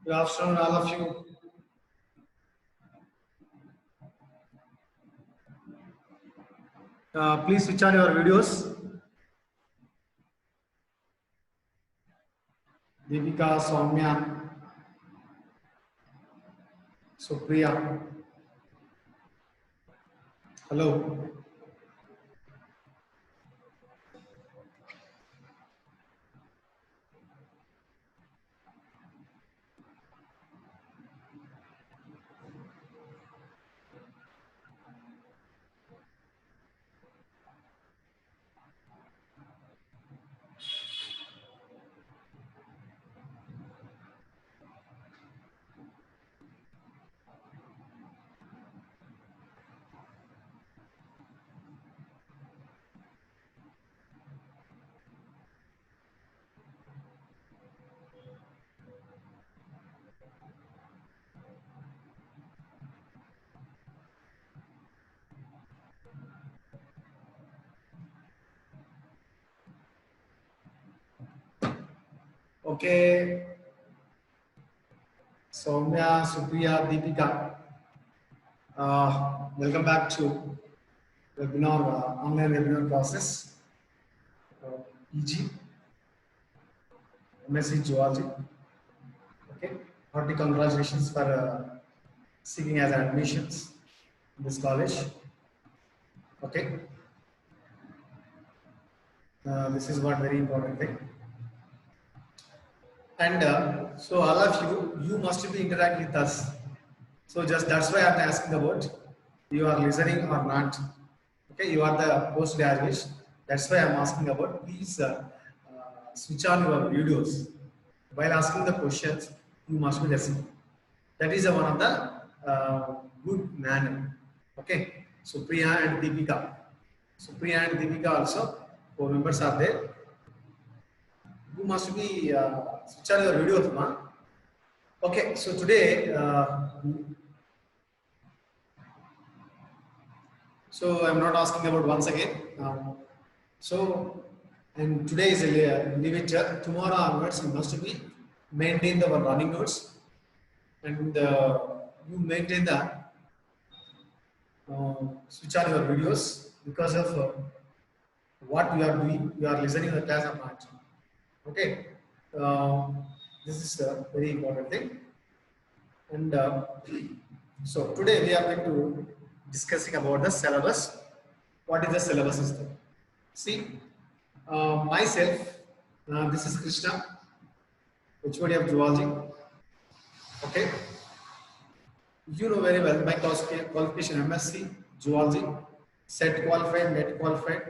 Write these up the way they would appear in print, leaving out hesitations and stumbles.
Good afternoon, all of you. Please switch on your videos. Deepika, Soumya, Supriya. Hello. Okay. Soumya, Supriya, Deepika. Welcome back to webinar, online webinar process. EG, MSc Geology. Okay. Hearty congratulations for seeking as admissions in this college. Okay. This is one very important thing. And so all of you must be interacting with us. So just that's why I'm asking about you are listening or not. Okay, you are the postgraduate. That's why I'm asking about. Please switch on your videos. While asking the questions, you must be listening. That is one of the good manner. Okay, so Priya and Deepika. So Priya and Deepika also, 4 members are there. You must be switch on your videos, ma. Okay, so today, so I'm not asking about once again. And today is a leave it. Tomorrow onwards, you must be maintain the running notes, and you maintain the switch on your videos because of what you are doing. You are listening to the class or not. Okay, this is a very important thing. And so today we are going to discussing about the syllabus. What is the syllabus system? See, myself, this is Krishna, HOD of Zoology. Okay, you know very well my qualification MSc Zoology, SET qualified, NET qualified,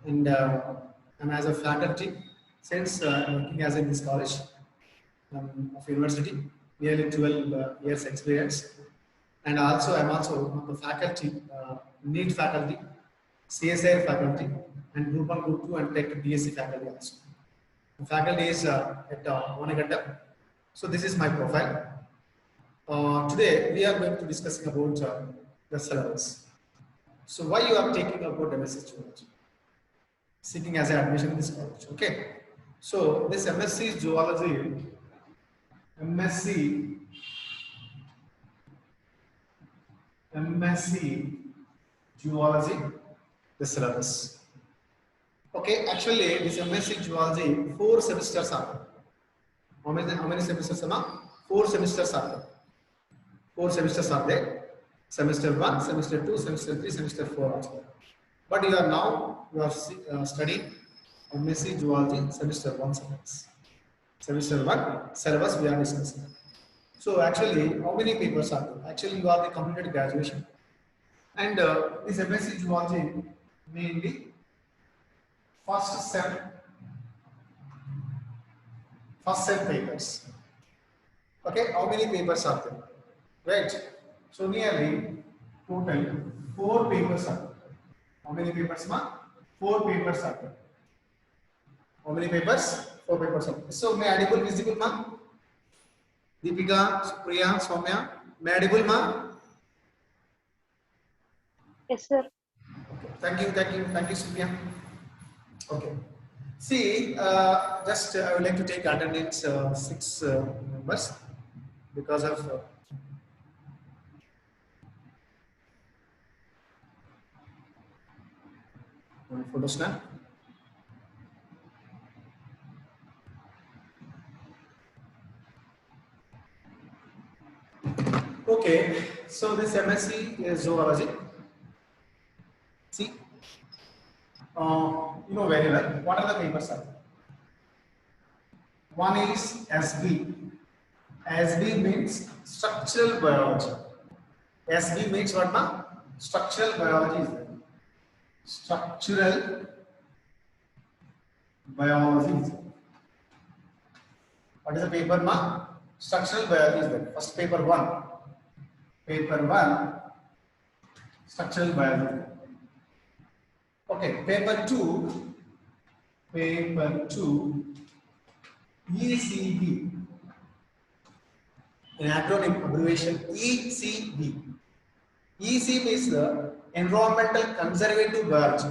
and I'm as a faculty since working as in this college of university, nearly 12 years experience. And also, I'm also one of the faculty, NEET faculty, CSIR faculty, and Group 1, Group 2, and Tech BSc faculty also. The faculty is at Vanagatta. So this is my profile. Today, we are going to discuss about the syllabus. So why you are taking about MSc Zoology? Seeking as an admission in this college. Okay. So this MSc Zoology, MSc Zoology, the syllabus. Okay, actually this MSc Zoology 4 semesters are. How many semesters are? 4 semesters are there. 4 semesters are there. Semester 1, semester 2, semester 3, semester 4 also. But you are studying MSc Zoology semester 1 syllabus. Semester 1 syllabus we are discussing. So actually, how many papers are there? Actually, you are the completed graduation. And this MSc Zoology mainly first sem papers. Okay, how many papers are there? Right. So nearly total 4 papers are there. How many papers, ma? 4 papers are there. How many papers? 4 papers are there. So may audible visible, ma? Deepika, Supriya, Soumya, may audible, ma? Yes, sir. Okay. Thank you, Supriya. Okay. See, just I would like to take attendance 6 members because of photos now. Okay, so this MSc is zoology. See, you know very well. What are the papers are? One is SB. SB means structural biology. SB means what, ma? Structural biology is there. Structural biology is there. What is the paper, ma? Structural biology is there. First paper 1. Paper 1, structural biology. Okay, paper 2. Paper 2, ECB. An acronym abbreviation ECB. ECB is the Environmental Conservative Biology.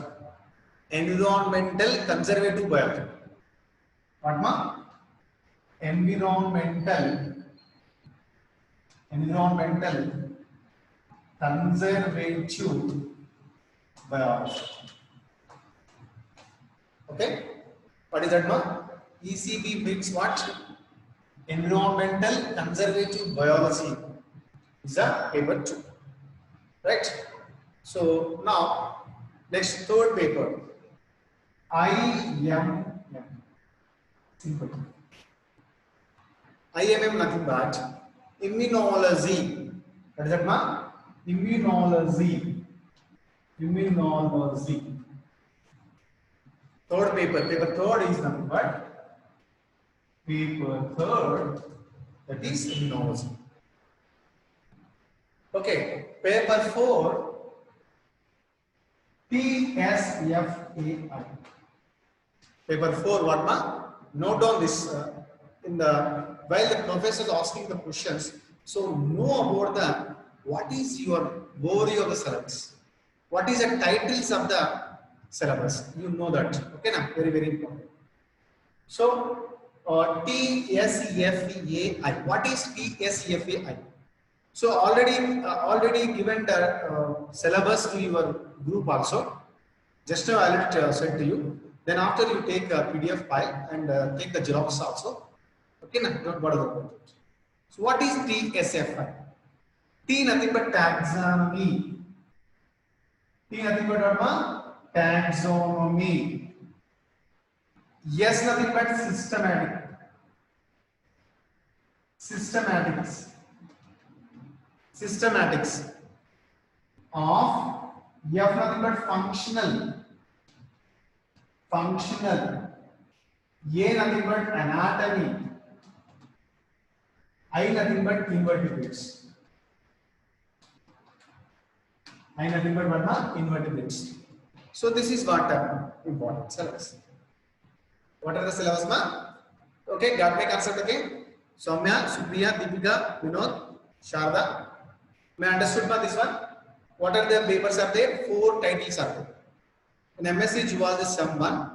Environmental Conservative Biology. What, ma? Environmental Conservative Biology. Okay? What is that, ma? ECB means what? Environmental Conservative Biology is a paper 2. Right? So now, next third paper. IMM. Simple. IMM nothing but immunology. What is that, ma? Immunology. Third paper. Paper third is nothing but paper third, that is immunology. Okay. Paper 4, TSFAI. Paper 4, what, ma? Note down this while the professor is asking the questions. So know about the what is your overview of the syllabus. What is the titles of the syllabus? You know that. Okay, now very very important. So TSFAI. What is TSFAI? So already given the syllabus to your group also. Just now I will send to you. Then after you take a PDF file and take the Xerox also. Okay, now don't bother about it. So what is TSFI? T nothing but taxonomy. T nothing but what, ma? Taxonomy. Yes, nothing but systematic. Systematics of F nothing but functional. A nothing but anatomy. I nothing but invertebrates. Invertebrates. So this is what important syllabus. What are the syllabus, ma? Okay, got my concept again? Soumya, Supriya, Deepika, Vinod, Sharda. May understood, ma, this one? What are the papers are there? 4 titles are there. In MSc Zoology Sem 1.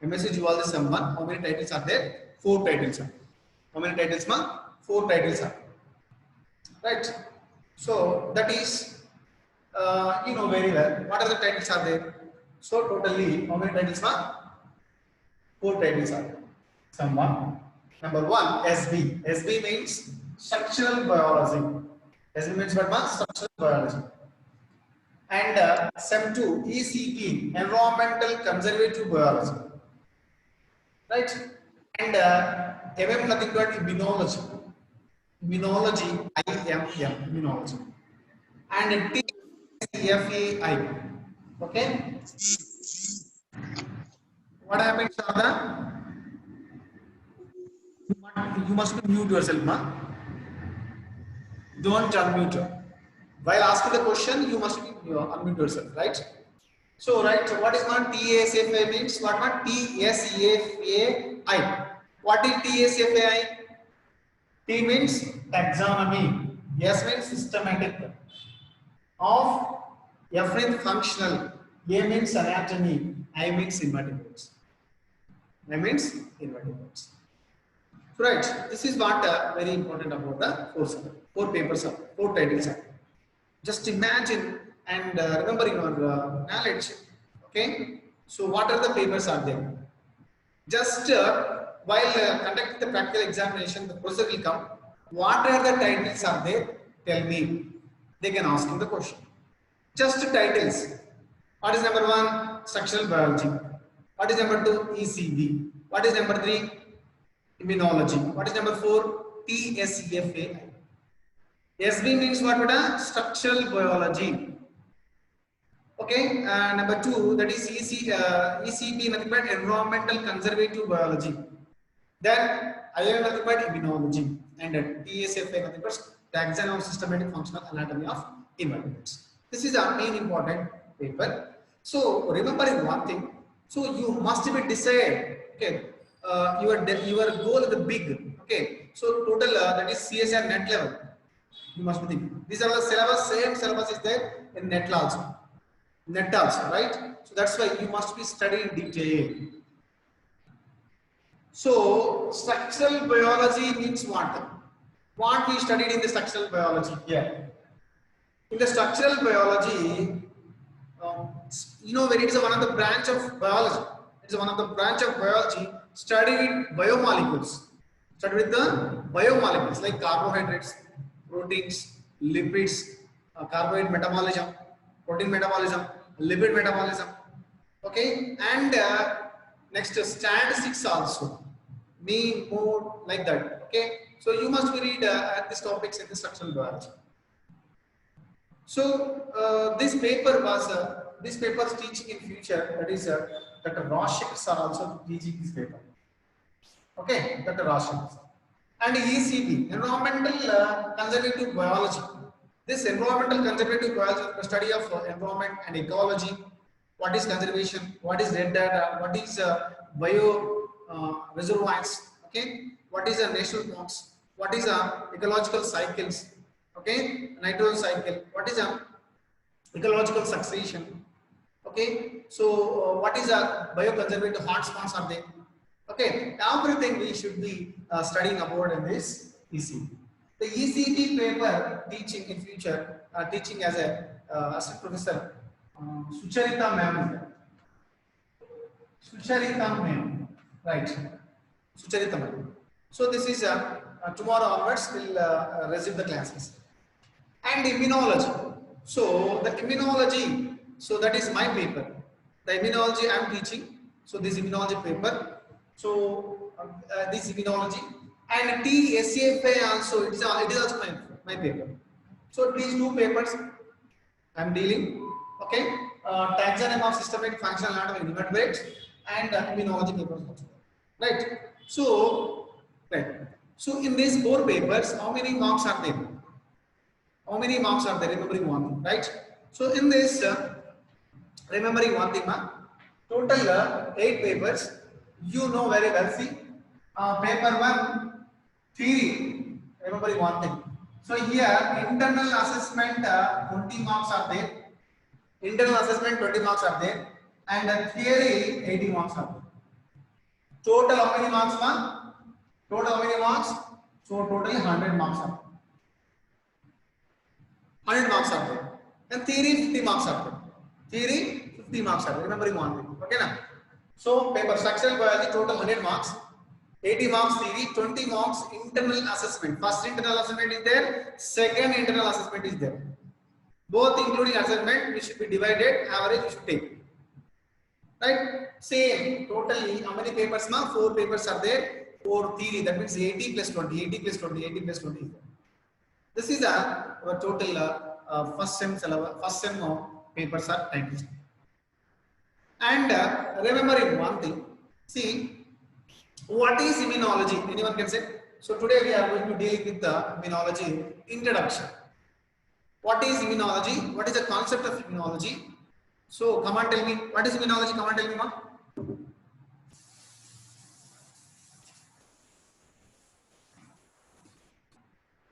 MSc Zoology Sem 1. How many titles are there? 4 titles are. How many titles, ma? 4 titles are. Right? So that is, you know very well. What are the titles are there? So totally, how many titles, ma? 4 titles are there. Sem 1. Number 1, SB. SB means structural biology. SB means what, ma? Structural biology. And Sem 2, ECB, Environmental Conservative Biology. Right? And MM nothing but immunology. Immunology. And TSFAI. Okay? What happened, Sharda? You must mute yourself, ma. Don't unmute. While asking the question, you must unmute yourself, right? So, right, what is not TSFAI means? What not TSFAI? What is TSFAI? T means taxonomy. S means systematic. Of F means functional. A means anatomy. I means invertebrates. I means invertebrates. So right, this is what very important about the four papers are, four titles are. Just imagine and remember your knowledge. Okay. So what are the papers are there? Just while conducting the practical examination, the professor will come. What are the titles are there? Tell me. They can ask him the question. Just titles. What is number one? Structural biology. What is number two? ECB. What is number three? Immunology. What is number four? TSFAI. SB means what? Structural biology. Okay, number two, that is ECB, nothing but environmental conservative biology. Then IM, nothing but immunology, and TSFA, nothing but taxon of systematic functional anatomy of invertebrates. This is our main important paper. So remembering one thing, so you must be decided. Okay, your goal is big. Okay, so total that is CSR net level. You must be thinking. These are the syllabus. Same syllabus is there in net also. Net also, right? So that's why you must be studying in detail. So structural biology means what? What we studied in the structural biology here. In the structural biology, you know, when it is one of the branch of biology, it is one of the branch of biology studied biomolecules. Studied with the biomolecules like carbohydrates, proteins, lipids, carbohydrate metabolism, protein metabolism, lipid metabolism. Okay, and next statistics also, mean, mode, like that. Okay, so you must read these topics in the structural biology. So this paper was this paper's teaching in future. That is Dr. Roshik are also teaching this paper. Okay, Dr. Roshik. And ECB, environmental conservative biology. This environmental conservative biology is the study of environment and ecology. What is conservation? What is red data? What is bio reservoirs? Okay. What is a natural parks? What is ecological cycles? Okay. Nitrogen cycle. What is ecological succession? Okay. So what is bioconservative hotspots are there? Okay. Everything we should be studying about in this ECB. The ECB paper teaching in future, teaching as a assistant professor, Sucharita ma'am. Sucharita ma'am, right? Sucharita ma'am. So this is tomorrow onwards we'll resume the classes. And immunology. So the immunology. So that is my paper. The immunology I am teaching. So this immunology paper. So this immunology. And TSFA also, it is also my paper. So these two papers I am dealing. Okay, taxonomy of systematic functional anatomy of invertebrates and immunology papers also. Right. So So in these four papers, how many marks are there? How many marks are there? Remembering one thing, right? So in this, remembering one thing, total 8 papers. You know very well. See, paper 1. Theory, remembering one thing. So here internal assessment 20 marks are there. Internal assessment 20 marks are there, and theory 80 marks are there. Total how many marks, man? Total how many marks? So totally 100 marks are there. 100 marks are there. And theory 50 marks are there. Theory 50 marks are there. Remembering one thing. Okay, na? So paper structural biology total 100 marks. 80 marks theory, 20 marks internal assessment. First internal assessment is there, second internal assessment is there. Both including assessment, we should be divided, average we should take. Right? Same, totally, how many papers now? 4 papers are there, 4 theory, that means 80 plus 20, 80 plus 20, 80 plus 20. This is our total first sem papers are 90. And remembering one thing, see, what is immunology? Anyone can say? So today we are going to deal with the immunology introduction. What is immunology? What is the concept of immunology? So come on, tell me, what is immunology? Come on, tell me, ma.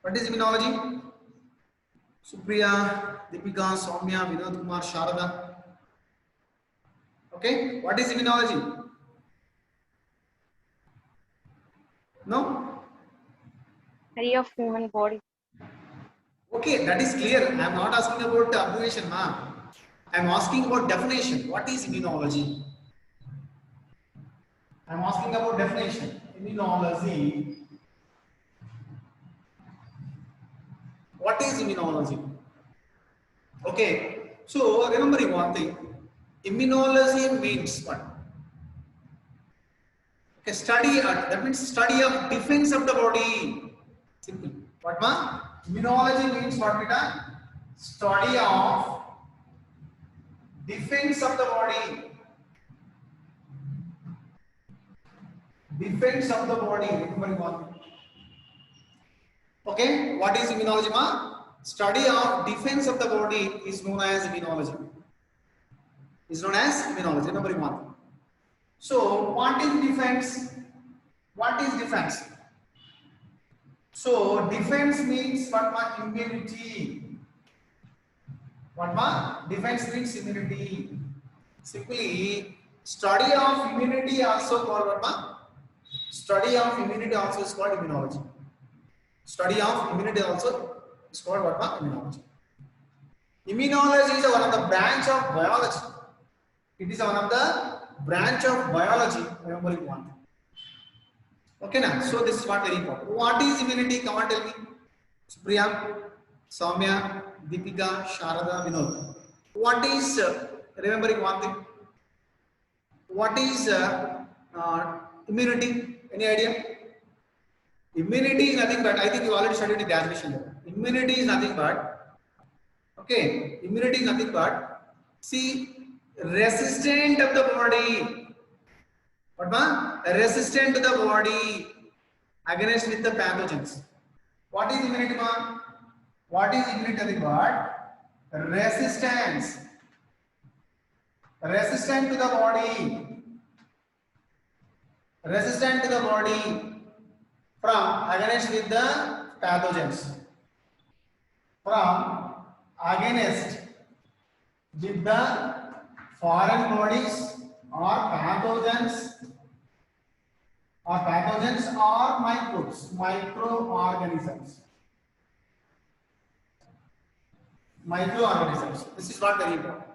What is immunology? Supriya, Deepika, Soumya, Vinod Kumar, Sharada. Okay, what is immunology? No? Area of human body. Okay, that is clear. I am not asking about abbreviation, ma'am. I am asking about definition. What is immunology? I am asking about definition. Immunology. What is immunology? Okay, so remembering one thing. Immunology means what? Okay, study, that means study of defense of the body. Simple. What ma? Immunology means what beta? Study of defense of the body. Defense of the body. Remembering one thing. Okay, what is immunology ma? Study of defense of the body is known as immunology. Is known as immunology. Remembering one thing. So, what is defense? What is defense? So, defense means what ma? Immunity. What ma? Defense means immunity. Simply, study of immunity also called what ma? Study of immunity also is called immunology. Study of immunity also is called what ma? Immunology. Immunology is one of the branch of biology. It is one of the branch of biology. Remember one. Okay, now. So this is what very important. What is immunity? Come on, tell me. Supriya, Soumya, Deepika, Sharada, Vinod. What is remembering one thing? What is immunity? Any idea? Immunity is nothing but, I think you already studied in graduation level. Immunity is nothing but, okay, immunity is nothing but, see, resistant of the body. What ma? Resistant to the body against with the pathogens. What is immunity ma? What is immunity nothing but? Resistance. Resistant to the body. Resistant to the body from against with the pathogens. From against with the foreign bodies or pathogens or microbes, microorganisms. Microorganisms. This is not very important.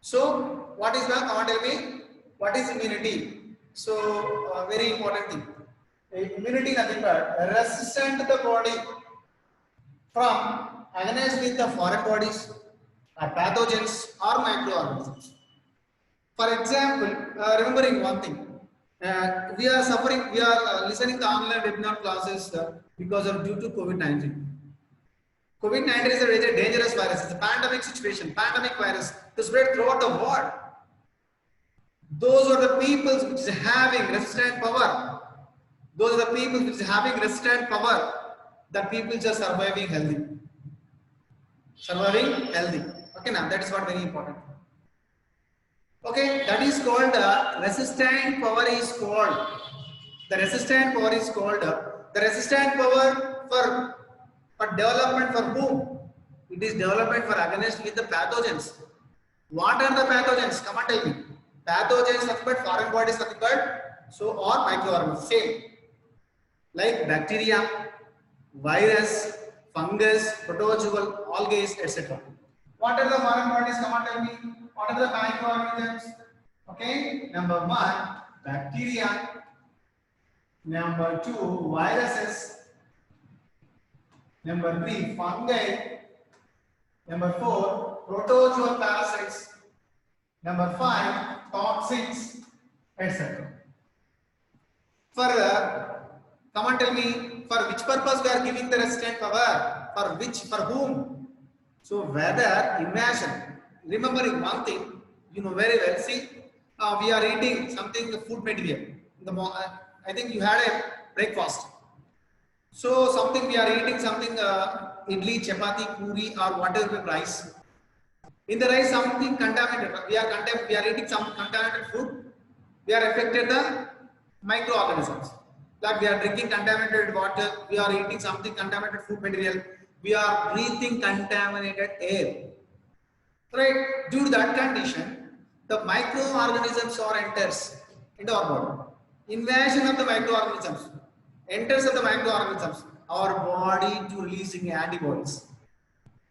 So, what is the? Come on, tell me. What is immunity? So, very important thing. Immunity nothing but resistant to the body from against with the foreign bodies, pathogens or microorganisms. For example, remembering one thing, we are suffering, we are listening to online webinar classes because of due to COVID-19. COVID-19 is a very dangerous virus. It's a pandemic situation, pandemic virus to spread throughout the world. Those are the peoples which is having resistant power. Those are the people which is having resistant power. That people are surviving healthy. Surviving healthy. Okay, now that is what very important. Okay, that is called resistant power is called. The resistant power is called the resistant power for development for whom? It is development for against with the pathogens. What are the pathogens? Come on, tell me. Pathogens nothing but foreign bodies nothing but so or microorganisms. Same like bacteria, virus, fungus, protozoal, algae, etc. What are the foreign bodies? Come on, tell me. What are the microorganisms? Okay, number one, bacteria. Number two, viruses. Number three, fungi. Number four, protozoal parasites. Number five, toxins, etc. For come on, tell me, for which purpose we are giving the resistant power? For which? For whom? So whether imagine, remembering one thing, you know very well. See, we are eating something, food material. I think you had a breakfast. So something we are eating something idli, chapati, puri, or whatever rice. In the rice, something contaminated. We are eating some contaminated food. We are affected the microorganisms. Like we are drinking contaminated water. We are eating something contaminated food material. We are breathing contaminated air. Right? Due to that condition, the microorganisms are enters into our body. Invasion of the microorganisms. enters of the microorganisms, our body to releasing antibodies.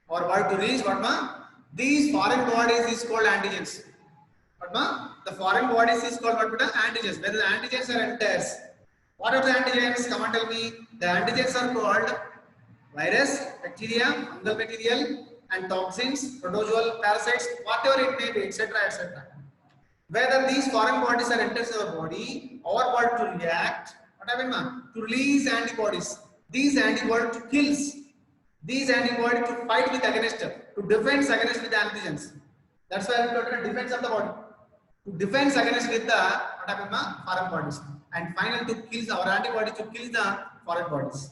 Our body to release what ma? These foreign bodies is called antigens. What ma? The foreign bodies is called what ma? Antigens. Whether the antigens are enters. What are the antigens? Come on, tell me. The antigens are called virus, bacteria, fungal material, and toxins, protozoal, parasites, whatever it may be, etc., etc. Whether these foreign bodies are enters our body, our body to react, what happened, ma? To release antibodies. These antibodies to kills. These antibodies to fight with against, to defend against with the antigens. That's why we got a defense of the body. To defend against with the what happened, ma? Foreign bodies. And finally to kill our antibodies to kill the foreign bodies.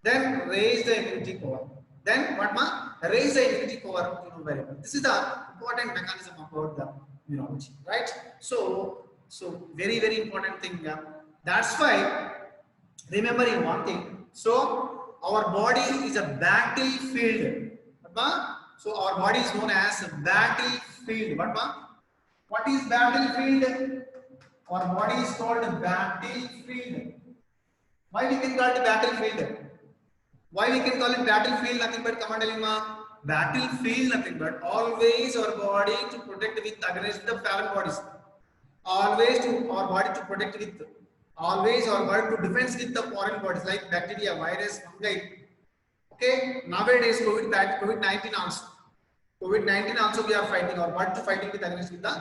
Then raise the immunity power. Then what ma? Raise the immunity power, you know very well. This is the important mechanism about the immunology, right? So very very important thing. That's why remembering one thing. So our body is a battlefield. What ma? So our body is known as a battlefield. What ma? What is battlefield? Our body is called a battlefield. Why we can call it battlefield? Why we can call it battlefield? Nothing but command element. Battlefield, nothing but always our body to protect with against the foreign bodies. Always to our body to protect with. Always our body to defense with the foreign bodies like bacteria, virus, fungi. Okay. Nowadays COVID-19 also. COVID-19 also we are fighting our body to fighting with against with the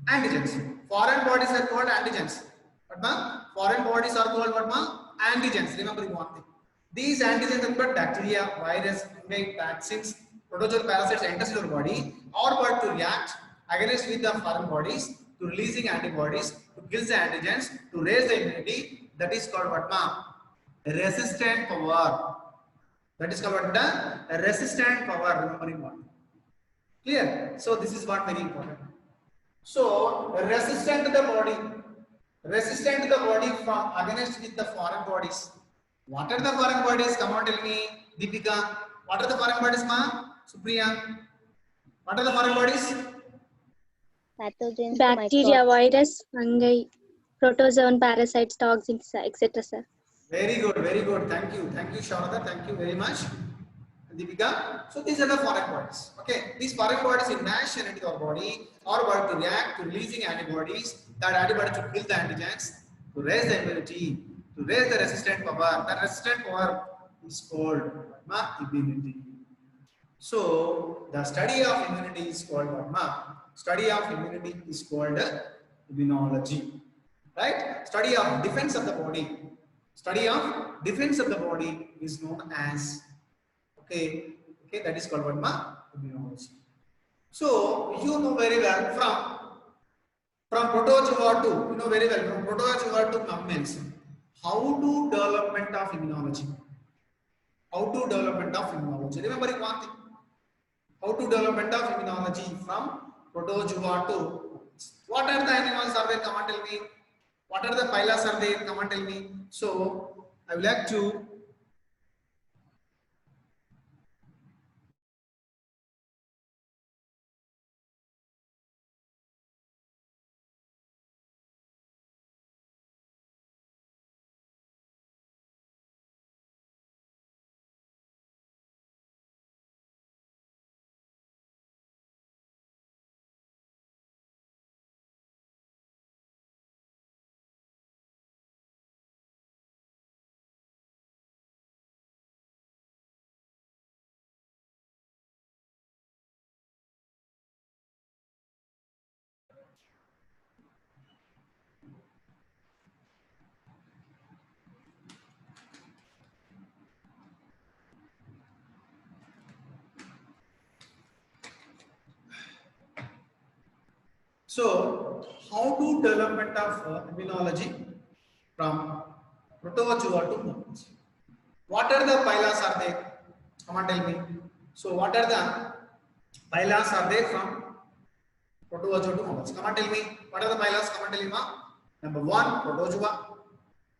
antigens. Foreign bodies are called antigens. What ma? Foreign bodies are called what ma? Antigens. Remember one thing. These antigens are bacteria, virus, fungi, toxins, protozoal parasites enters your body. Our body to react against with the foreign bodies to releasing antibodies to kill the antigens to raise the immunity. That is called what ma? Resistant power. That is called what the resistant power. Remembering one. Clear? So this is what very important. So resistant to the body. Resistant to the body from against with the foreign bodies. What are the foreign bodies? Come on, tell me, Deepika. What are the foreign bodies, ma? Supriya. What are the foreign bodies? Pathogens, Bacteria, microbes. virus, fungi, protozoan, parasites, toxins, etc. Sir. Very good, very good. Thank you, Sharada. Thank you very much, Deepika. So these are the foreign bodies. Okay, these foreign bodies immersion into our body to react to releasing antibodies. That antibody to kill the antigens, to raise the immunity, to raise the resistant power. That resistant power is called immunity. So the study of immunity is called what ma? Study of immunity is called immunology. Right? Study of defense of the body. Study of defense of the body is known as okay, that is called what ma? Immunology. So you know very well from protozoa to you know very well from protozoa to mammals. How to development of immunology? How to development of immunology? Remember one thing. How to development of immunology from protozoa to what are the animals are there? Come on, tell me. What are the phyla are there? Come on, tell me. So I would like to so how to development of immunology from protozoa to mammals. What are the phyla are there? Come on, tell me. So what are the phyla are there from protozoa to mammals? Come on, tell me. What are the phyla? Come on, tell me, ma. Number 1, protozoa.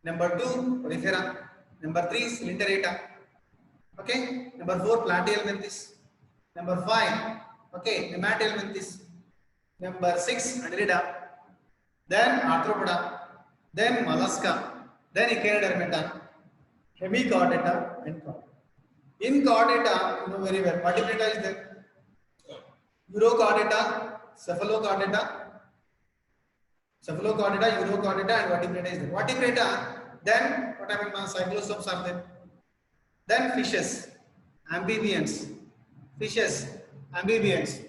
Number 2, porifera. Number 3, Coelenterata. Okay. Number 4, Platyhelminthes. Number 5, okay, Nemathelminthes. Number 6, Annelida. Then Arthropoda. Then Mollusca. then Echinodermata, Hemichordata, and Chordata. In Chordata, you know very well, Vertebrata is there. Urochordata, Cephalochordata, Urochordata, and Vertebrata is there. Vertebrata, then what I mean, cyclosomes are there. Then fishes, amphibians, amphibians.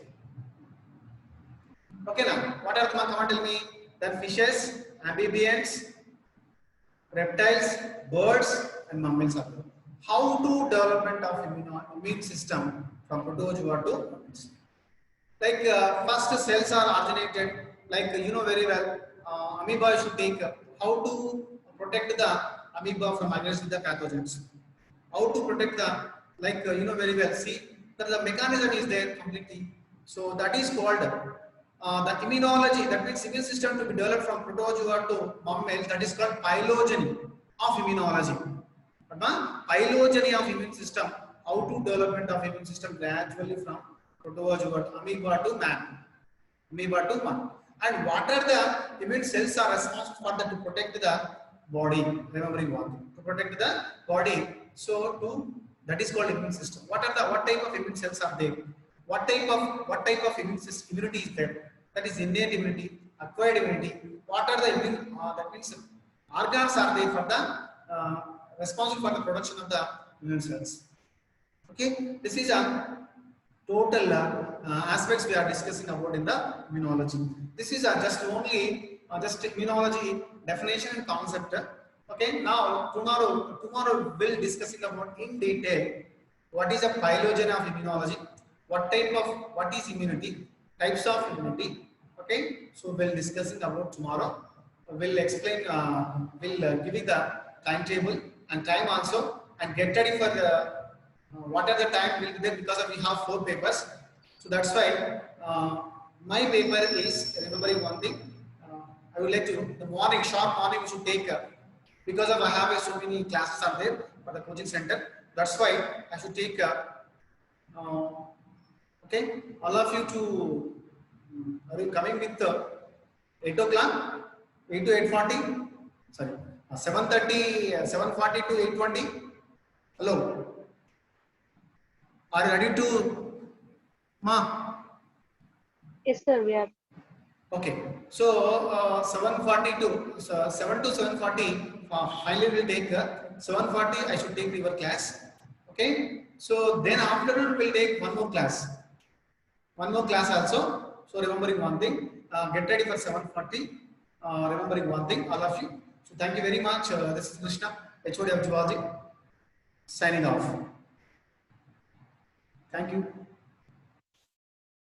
Okay, now what are the come on, tell me? Then fishes, amphibians, reptiles, birds, and mammals are there. How to development of immune system from protozoa to mammals? Like first cells are originated, like you know very well, amoeba should take how to protect the amoeba from against the pathogens. How to protect the, like you know very well, see that the mechanism is there completely. So that is called the immunology, that means immune system to be developed from protozoa to mammals, that is called phylogeny of immunology. Phylogeny of immune system, how to development of immune system gradually from protozoa to amoeba to man. And what are the immune cells are responsible for that to protect the body, remembering one thing, to protect the body. So that is called immune system. What type of immune cells are there? What type of immunity is there? That is innate immunity, acquired immunity. What are the immune that means organs are there for the responsible for the production of the immune cells. Okay, this is a total aspects we are discussing about in the immunology. This is just only just immunology definition and concept. Okay, now tomorrow we'll discussing about in detail what is a phylogeny of immunology, what is immunity, types of immunity. Okay, so we'll discussing about tomorrow. We'll explain, we'll give you the timetable and time also, and get ready for the what are the time will be there, because we have 4 papers. So that's why my paper is remembering one thing. I would like to, the morning, sharp morning we should take because of I have so many classes are there for the coaching center. That's why I should take okay, all of you to are you coming with 8 o'clock, 8 to 8:40, sorry, 7:30, 7:40 to 8:20. Hello, are you ready to ma? Yes, sir, we are. Okay, so 7:42, so 7 to 7:40. Finally, we'll take 7:40. I should take your class. Okay, so then afternoon we'll take one more class also. So remembering one thing, get ready for 7:40. Remembering one thing, all of you. So thank you very much. This is Krishna, HOD of Zoology, signing off. Thank you.